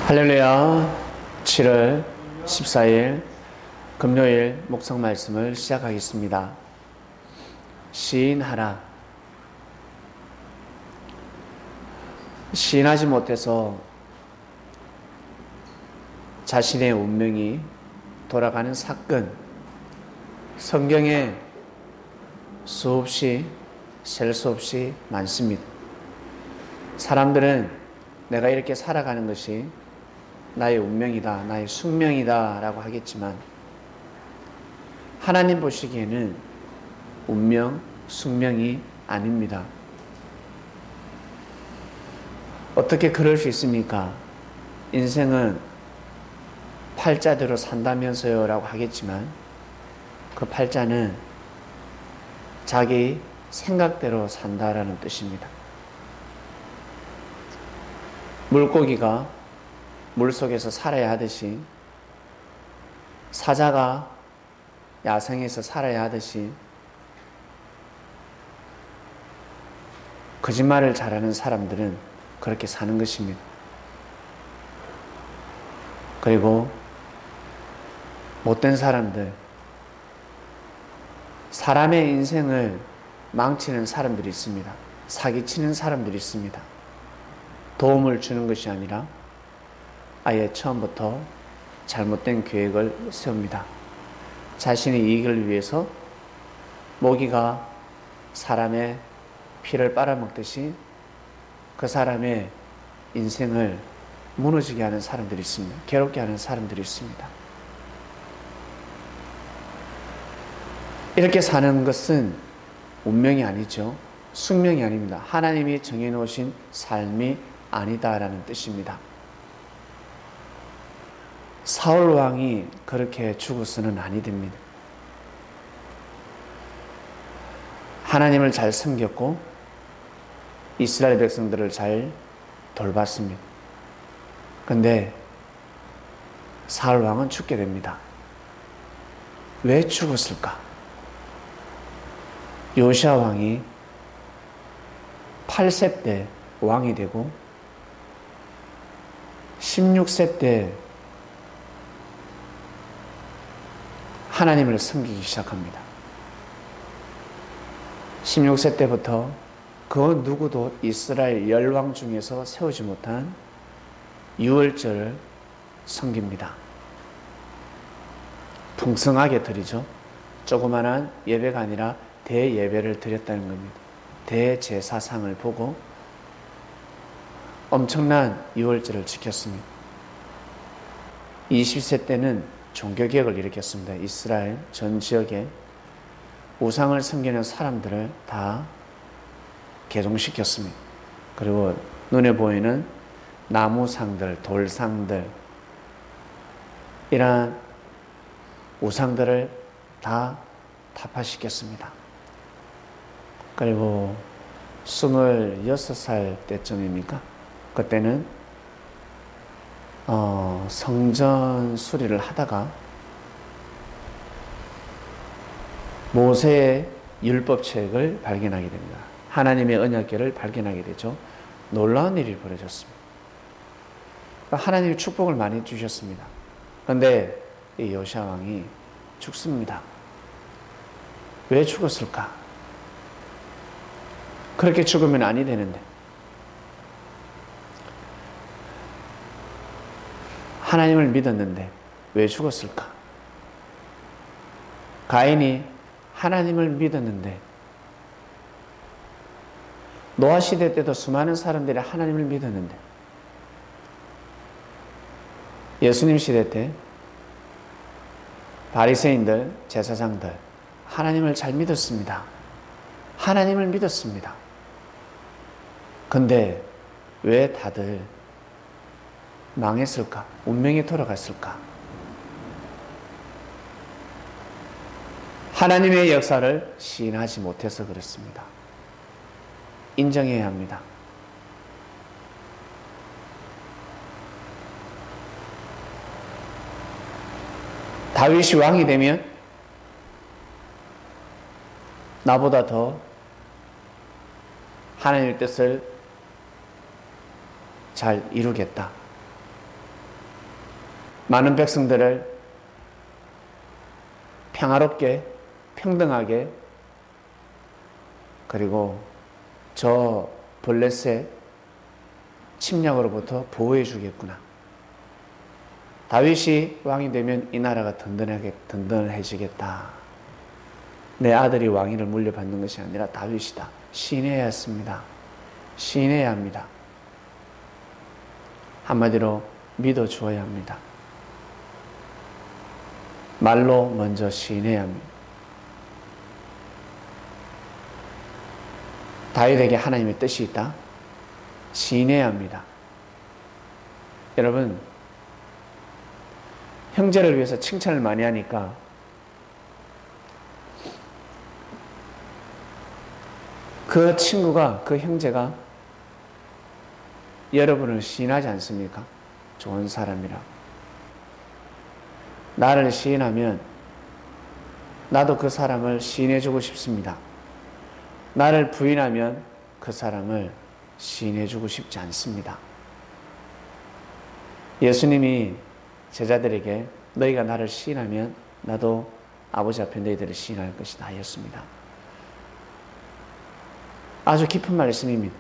할렐루야. 7월 14일 금요일 묵상 말씀을 시작하겠습니다. 시인하라. 시인하지 못해서 자신의 운명이 돌아가는 사건, 성경에 수없이 셀 수 없이 많습니다. 사람들은 내가 이렇게 살아가는 것이 나의 운명이다, 나의 숙명이다 라고 하겠지만 하나님 보시기에는 운명, 숙명이 아닙니다. 어떻게 그럴 수 있습니까? 인생은 팔자대로 산다면서요 라고 하겠지만 그 팔자는 자기 생각대로 산다라는 뜻입니다. 물고기가 물속에서 살아야 하듯이, 사자가 야생에서 살아야 하듯이, 거짓말을 잘하는 사람들은 그렇게 사는 것입니다. 그리고 못된 사람들, 사람의 인생을 망치는 사람들이 있습니다. 사기치는 사람들이 있습니다. 도움을 주는 것이 아니라 아예 처음부터 잘못된 계획을 세웁니다. 자신의 이익을 위해서 모기가 사람의 피를 빨아먹듯이 그 사람의 인생을 무너지게 하는 사람들이 있습니다. 괴롭게 하는 사람들이 있습니다. 이렇게 사는 것은 운명이 아니죠. 숙명이 아닙니다. 하나님이 정해놓으신 삶이 아니다라는 뜻입니다. 사울 왕이 그렇게 죽어서는 아니 됩니다. 하나님을 잘 섬겼고 이스라엘 백성들을 잘 돌봤습니다. 그런데 사울 왕은 죽게 됩니다. 왜 죽었을까? 요시야 왕이 8세 때 왕이 되고 16세 때 하나님을 섬기기 시작합니다. 16세 때부터 그 누구도 이스라엘 열왕 중에서 세우지 못한 유월절을 섬깁니다. 풍성하게 드리죠. 조그만한 예배가 아니라 대예배를 드렸다는 겁니다. 대제사상을 보고 엄청난 유월절을 지켰습니다. 20세 때는 종교개혁을 일으켰습니다. 이스라엘 전 지역에 우상을 섬기는 사람들을 다 개종시켰습니다. 그리고 눈에 보이는 나무상들, 돌상들, 이러한 우상들을 다 타파시켰습니다. 그리고 26살 때쯤입니까? 그때는 성전 수리를 하다가 모세의 율법책을 발견하게 됩니다. 하나님의 언약궤를 발견하게 되죠. 놀라운 일이 벌어졌습니다. 하나님이 축복을 많이 주셨습니다. 그런데 이 요시야 왕이 죽습니다. 왜 죽었을까? 그렇게 죽으면 아니 되는데. 하나님을 믿었는데 왜 죽었을까? 가인이 하나님을 믿었는데, 노아 시대 때도 수많은 사람들이 하나님을 믿었는데, 예수님 시대 때 바리새인들, 제사장들 하나님을 잘 믿었습니다. 하나님을 믿었습니다. 근데 왜 다들 망했을까? 운명에 돌아갔을까? 하나님의 역사를 시인하지 못해서 그렇습니다. 인정해야 합니다. 다윗이 왕이 되면 나보다 더 하나님의 뜻을 잘 이루겠다. 많은 백성들을 평화롭게 평등하게 그리고 저 블레셋 침략으로부터 보호해 주겠구나. 다윗이 왕이 되면 이 나라가 든든해지겠다. 내 아들이 왕위를 물려받는 것이 아니라 다윗이다. 시인해야 했습니다. 시인해야 합니다. 한마디로 믿어주어야 합니다. 말로 먼저 시인해야 합니다. 다윗에게 하나님의 뜻이 있다. 시인해야 합니다. 여러분, 형제를 위해서 칭찬을 많이 하니까 그 친구가, 그 형제가 여러분을 시인하지 않습니까? 좋은 사람이라. 나를 시인하면 나도 그 사람을 시인해주고 싶습니다. 나를 부인하면 그 사람을 시인해주고 싶지 않습니다. 예수님이 제자들에게 너희가 나를 시인하면 나도 아버지 앞에 너희들을 시인할 것이다 하였습니다. 아주 깊은 말씀입니다.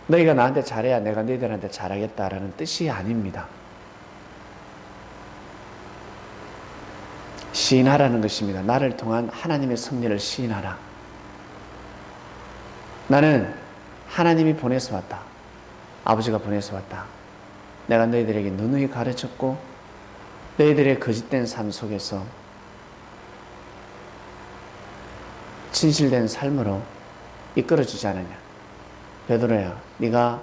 너희가 나한테 잘해야 내가 너희들한테 잘하겠다라는 뜻이 아닙니다. 시인하라는 것입니다. 나를 통한 하나님의 섭리를 시인하라. 나는 하나님이 보내서 왔다. 아버지가 보내서 왔다. 내가 너희들에게 누누이 가르쳤고 너희들의 거짓된 삶 속에서 진실된 삶으로 이끌어주지 않느냐. 베드로야, 네가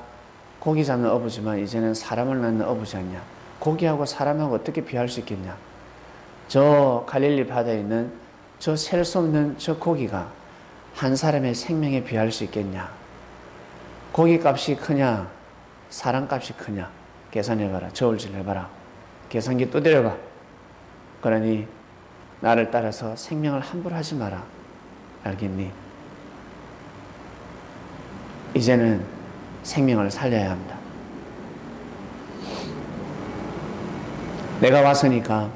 고기 잡는 어부지만 이제는 사람을 낳는 어부지 않냐. 고기하고 사람하고 어떻게 비할 수 있겠냐. 저 갈릴리 바다에 있는 저 셀 수 없는 저 고기가 한 사람의 생명에 비할 수 있겠냐. 고기 값이 크냐 사람 값이 크냐 계산해봐라. 저울질 해봐라. 계산기 두드려봐. 그러니 나를 따라서 생명을 함부로 하지 마라. 알겠니? 이제는 생명을 살려야 합니다. 내가 왔으니까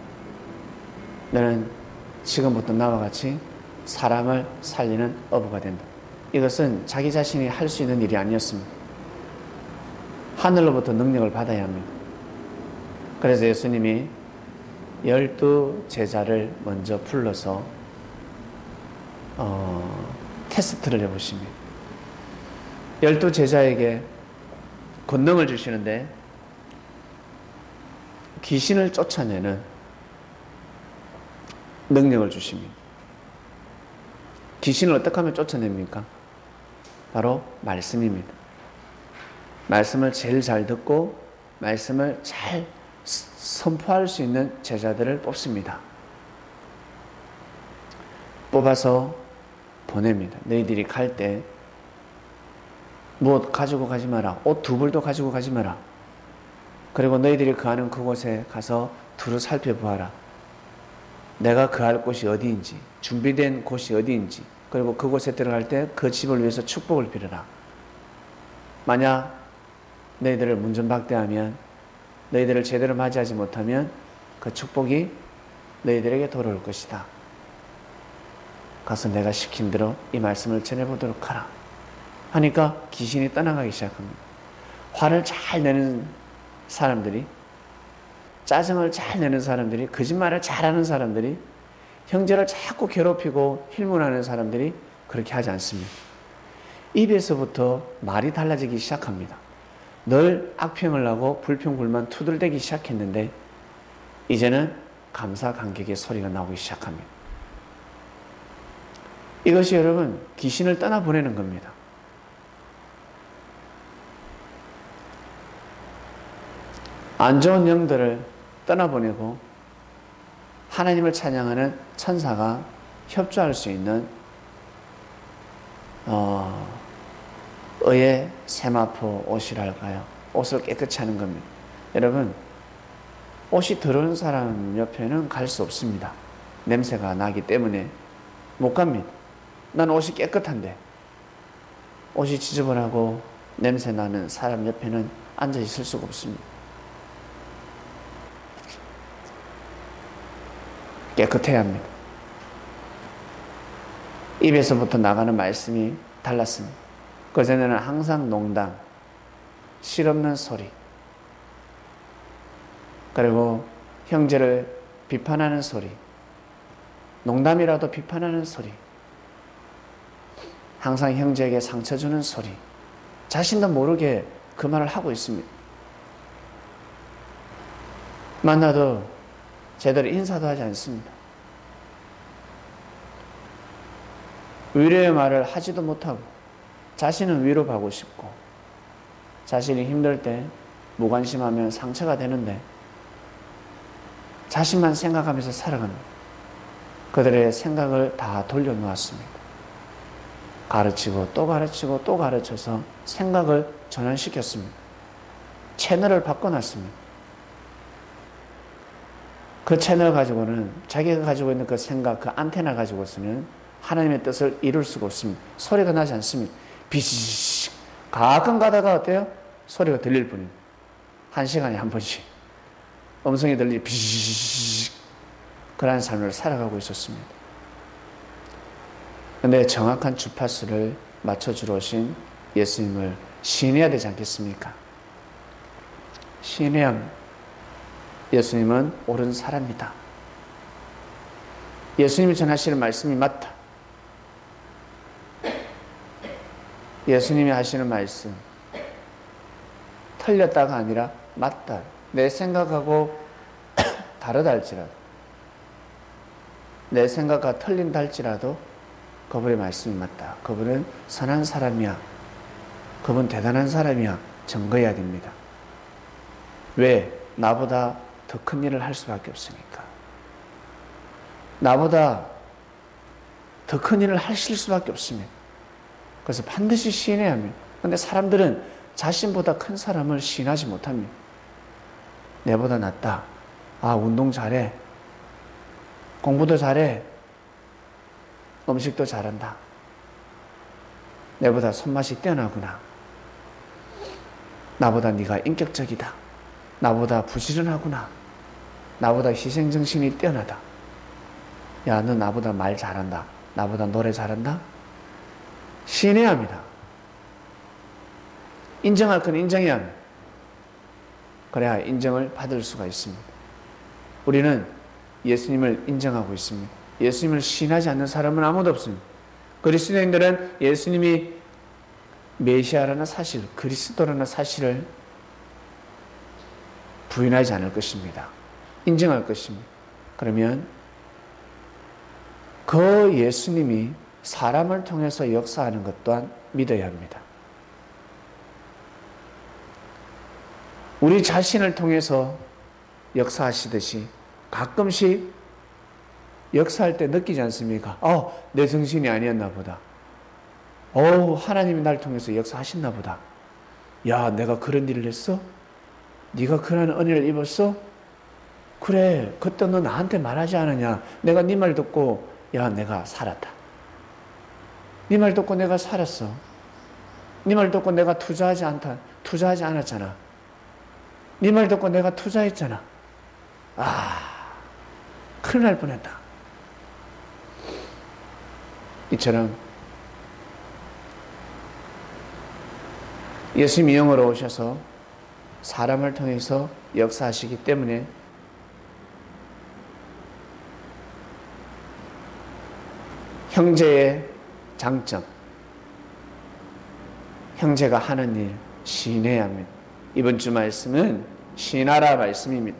너는 지금부터 나와 같이 사람을 살리는 어부가 된다. 이것은 자기 자신이 할 수 있는 일이 아니었습니다. 하늘로부터 능력을 받아야 합니다. 그래서 예수님이 12 제자를 먼저 불러서 테스트를 해보십니다. 12 제자에게 권능을 주시는데 귀신을 쫓아내는 능력을 주십니다. 귀신을 어떻게 하면 쫓아냅니까? 바로 말씀입니다. 말씀을 제일 잘 듣고 말씀을 잘 선포할 수 있는 제자들을 뽑습니다. 뽑아서 보냅니다. 너희들이 갈 때 무엇 가지고 가지 마라. 옷 두 벌도 가지고 가지 마라. 그리고 너희들이 거하는 그곳에 가서 두루 살펴보아라. 내가 거할 곳이 어디인지, 준비된 곳이 어디인지, 그리고 그곳에 들어갈 때 그 집을 위해서 축복을 빌어라. 만약 너희들을 문전박대하면, 너희들을 제대로 맞이하지 못하면 그 축복이 너희들에게 돌아올 것이다. 가서 내가 시킨 대로 이 말씀을 전해보도록 하라. 하니까 귀신이 떠나가기 시작합니다. 화를 잘 내는 사람들이, 짜증을 잘 내는 사람들이, 거짓말을 잘하는 사람들이, 형제를 자꾸 괴롭히고 힐문하는 사람들이 그렇게 하지 않습니다. 입에서부터 말이 달라지기 시작합니다. 늘 악평을 하고 불평불만 투덜대기 시작했는데 이제는 감사 감격의 소리가 나오기 시작합니다. 이것이 여러분 귀신을 떠나보내는 겁니다. 안 좋은 영들을 떠나보내고 하나님을 찬양하는 천사가 협조할 수 있는 의의 세마포 옷이랄까요? 옷을 깨끗이 하는 겁니다. 여러분, 옷이 더러운 사람 옆에는 갈 수 없습니다. 냄새가 나기 때문에 못 갑니다. 난 옷이 깨끗한데 옷이 지저분하고 냄새 나는 사람 옆에는 앉아 있을 수가 없습니다. 깨끗해야 합니다. 입에서부터 나가는 말씀이 달랐습니다. 그전에는 항상 농담, 실없는 소리, 그리고 형제를 비판하는 소리, 농담이라도 비판하는 소리, 항상 형제에게 상처 주는 소리, 자신도 모르게 그 말을 하고 있습니다. 만나도 제대로 인사도 하지 않습니다. 위로의 말을 하지도 못하고 자신은 위로받고 싶고 자신이 힘들 때 무관심하면 상처가 되는데 자신만 생각하면서 살아갑니다. 그들의 생각을 다 돌려놓았습니다. 가르치고 또 가르치고 또 가르쳐서 생각을 전환시켰습니다. 채널을 바꿔놨습니다. 그 채널 가지고는 자기가 가지고 있는 그 생각, 그 안테나 가지고서는 하나님의 뜻을 이룰 수가 없습니다. 소리가 나지 않습니다. 비시시 가끔 가다가 어때요? 소리가 들릴 뿐입니다. 1시간에 한 번씩 음성이 들리지 비시시 그러한 삶을 살아가고 있었습니다. 그런데 정확한 주파수를 맞춰주러 오신 예수님을 신뢰해야 되지 않겠습니까? 신뢰해야 합니다. 예수님은 옳은 사람이다. 예수님이 전하시는 말씀이 맞다. 예수님이 하시는 말씀 틀렸다가 아니라 맞다. 내 생각하고 다르다 할지라도 내 생각과 틀린다 할지라도 그분의 말씀이 맞다. 그분은 선한 사람이야. 그분 대단한 사람이야. 증거해야 됩니다. 왜? 나보다 더 큰 일을 할 수밖에 없으니까. 나보다 더 큰 일을 하실 수밖에 없습니다. 그래서 반드시 시인해야 합니다. 그런데 사람들은 자신보다 큰 사람을 시인하지 못합니다. 내보다 낫다. 아, 운동 잘해. 공부도 잘해. 음식도 잘한다. 내보다 손맛이 뛰어나구나. 나보다 네가 인격적이다. 나보다 부지런하구나. 나보다 희생정신이 뛰어나다. 야, 너 나보다 말 잘한다. 나보다 노래 잘한다. 시인해야 합니다. 인정할 건 인정해야 합니다. 그래야 인정을 받을 수가 있습니다. 우리는 예수님을 인정하고 있습니다. 예수님을 시인하지 않는 사람은 아무도 없습니다. 그리스도인들은 예수님이 메시아라는 사실, 그리스도라는 사실을 부인하지 않을 것입니다. 인정할 것입니다. 그러면 그 예수님이 사람을 통해서 역사하는 것 또한 믿어야 합니다. 우리 자신을 통해서 역사하시듯이 가끔씩 역사할 때 느끼지 않습니까? 내 정신이 아니었나 보다. 하나님이 날 통해서 역사하셨나 보다. 야, 내가 그런 일을 했어? 네가 그런 은혜를 입었어? 그래, 그때 너 나한테 말하지 않았냐? 내가 네 말 듣고 야, 내가 살았다. 네 말 듣고 내가 살았어. 네 말 듣고 내가 투자하지 않았잖아. 네 말 듣고 내가 투자했잖아. 큰일 날 뻔했다. 이처럼 예수님이 영으로 오셔서 사람을 통해서 역사하시기 때문에 형제의 장점, 형제가 하는 일 시인해야 합니다. 이번 주 말씀은 시인하라 말씀입니다.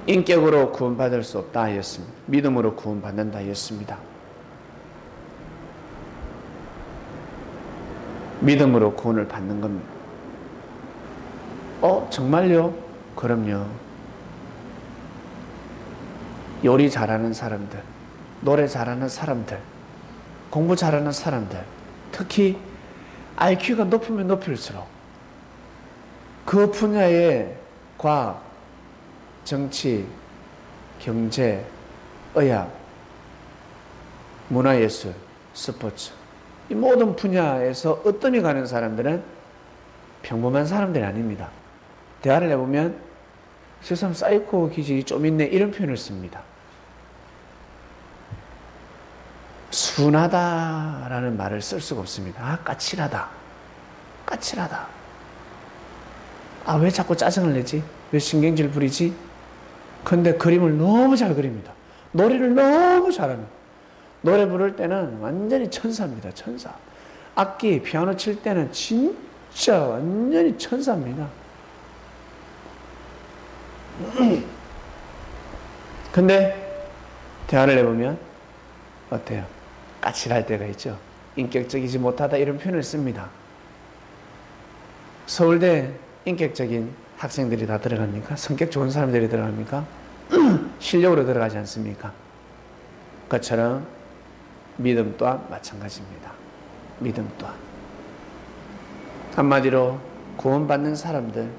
인격으로 구원받을 수 없다 하였습니다. 믿음으로 구원받는다 하였습니다. 믿음으로 구원을 받는 겁니다. 정말요? 그럼요. 요리 잘하는 사람들, 노래 잘하는 사람들, 공부 잘하는 사람들, 특히 IQ가 높으면 높일수록 그 분야의 과학, 정치, 경제, 의학, 문화예술, 스포츠 이 모든 분야에서 으뜸이 가는 사람들은 평범한 사람들이 아닙니다. 대화를 해보면 저 사람 사이코 기질이 좀 있네 이런 표현을 씁니다. 순하다라는 말을 쓸 수가 없습니다. 아, 까칠하다. 까칠하다. 아, 왜 자꾸 짜증을 내지? 왜 신경질 부리지? 근데 그림을 너무 잘 그립니다. 노래를 너무 잘합니다. 노래 부를 때는 완전히 천사입니다. 천사. 악기, 피아노 칠 때는 진짜 완전히 천사입니다. 근데 대화를 해보면 어때요? 까칠할 때가 있죠. 인격적이지 못하다 이런 표현을 씁니다. 서울대 인격적인 학생들이 다 들어갑니까? 성격 좋은 사람들이 들어갑니까? 실력으로 들어가지 않습니까? 그것처럼 믿음 또한 마찬가지입니다. 믿음 또한. 한마디로 구원받는 사람들,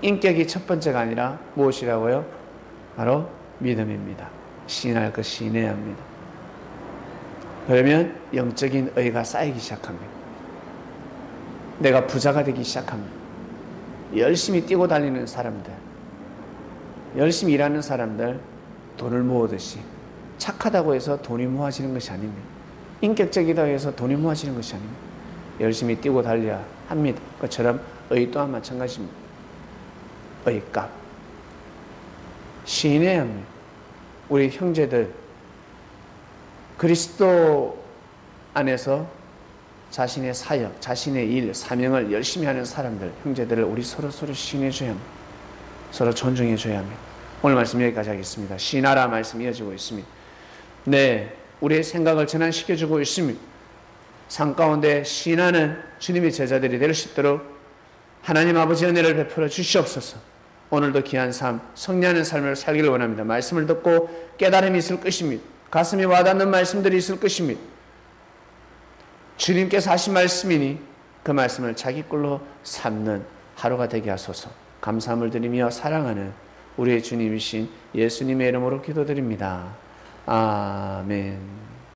인격이 첫 번째가 아니라 무엇이라고요? 바로 믿음입니다. 시인할 것 시인해야 합니다. 그러면 영적인 의가 쌓이기 시작합니다. 내가 부자가 되기 시작합니다. 열심히 뛰고 달리는 사람들, 열심히 일하는 사람들, 돈을 모으듯이 착하다고 해서 돈이 모아지는 것이 아닙니다. 인격적이다 해서 돈이 모아지는 것이 아닙니다. 열심히 뛰고 달려야 합니다. 그것처럼 의 또한 마찬가지입니다. 의값 시인해야 합니다. 우리 형제들 그리스도 안에서 자신의 사역, 자신의 일, 사명을 열심히 하는 사람들, 형제들을 우리 서로 시인해줘야 합니다. 서로 존중해줘야 합니다. 오늘 말씀 여기까지 하겠습니다. 시인하라 말씀 이어지고 있습니다. 네, 우리의 생각을 전환시켜주고 있습니다. 삶 가운데 시인하는 주님의 제자들이 될 수 있도록 하나님 아버지 은혜를 베풀어 주시옵소서. 오늘도 귀한 삶, 성리하는 삶을 살기를 원합니다. 말씀을 듣고 깨달음이 있을 것입니다. 가슴에 와닿는 말씀들이 있을 것입니다. 주님께서 하신 말씀이니 그 말씀을 자기 꼴로 삼는 하루가 되게 하소서. 감사함을 드리며 사랑하는 우리의 주님이신 예수님의 이름으로 기도드립니다. 아멘.